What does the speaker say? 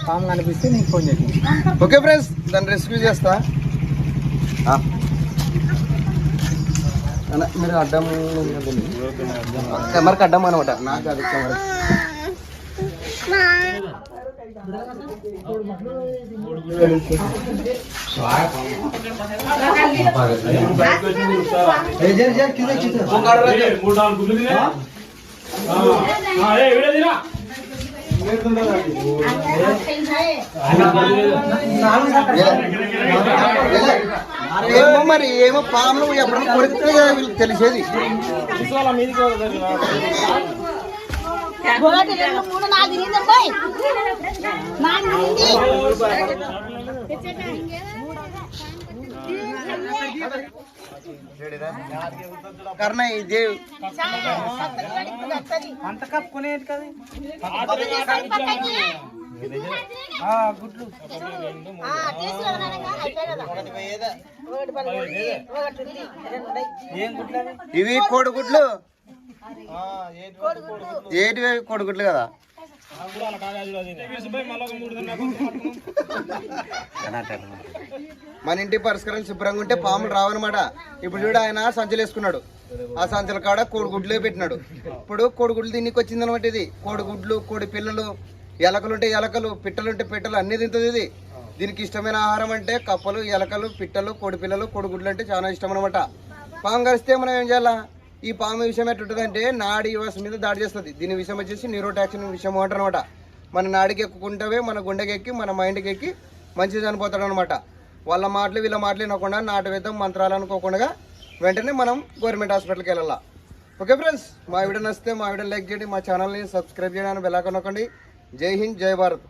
పాము కనిపిస్తే నీకు ఫోన్ చేసి. ఓకే ఫ్రెండ్స్, దాన్ని రెస్క్యూ చేస్తా. మీరు అడ్డం కెమెరాకి అడ్డం అనమాట, నాకు అది కెమెరా. ఏమో మరి, ఏమో పాములు ఎప్పుడైనా కొడితే వీళ్ళకి తెలిసేది. కర్ణ ఇది అంత కప్పుకునేది కదా గుడ్లు. ఏం గుడ్లు ఇవి? కోడిగుడ్లు. ఏటివి? కోడిగుడ్లు కదా. మన ఇంటి పరిష్కారం శుభ్రంగా ఉంటే పాములు రావన్నమాట. ఇప్పుడు చూడు, ఆయన సంచులు వేసుకున్నాడు, ఆ సంచుల కాడ కోడిగుడ్లే పెట్టినాడు. ఇప్పుడు కోడిగుడ్లు తిన్నికి వచ్చింది అనమాట. ఇది కోడిగుడ్లు, కోడి పిల్లలు, ఎలకలుంటే ఎలకలు, పిట్టలుంటే పిట్టలు, అన్ని తింటుంది ఇది. దీనికి ఇష్టమైన ఆహారం అంటే కప్పలు, ఎలకలు, పిట్టలు, కోడి పిల్లలు, కోడిగుడ్లు అంటే చాలా ఇష్టం అనమాట. పాము కరిస్తే మనం ఏం చేయాలా? ఈ పాము విషయం ఎట్టుంటుందంటే నాడి వ్యవస్థ మీద దాడి చేస్తుంది. దీని విషయం వచ్చేసి న్యూరోటాక్సిన్ విషయం అంటారు అనమాట. మన నాడికి ఎక్కుకుంటే మన గుండెకి ఎక్కి మన మైండ్కి ఎక్కి మంచిగా చనిపోతాడు అనమాట. వాళ్ళ మాటలు వీళ్ళ మాటలు వినకుండా, నాటు వేద్దాం మంత్రాలు అనుకోకుండా వెంటనే మనం గవర్నమెంట్ హాస్పిటల్కి వెళ్ళాలా. ఓకే ఫ్రెండ్స్, మా వీడియో నచ్చితే మా వీడియో లైక్ చేయండి, మా ఛానల్ని సబ్స్క్రైబ్ చేయడానికి బెల్ ఐకాన్ నొక్కండి. జై హింద్, జై భారత్.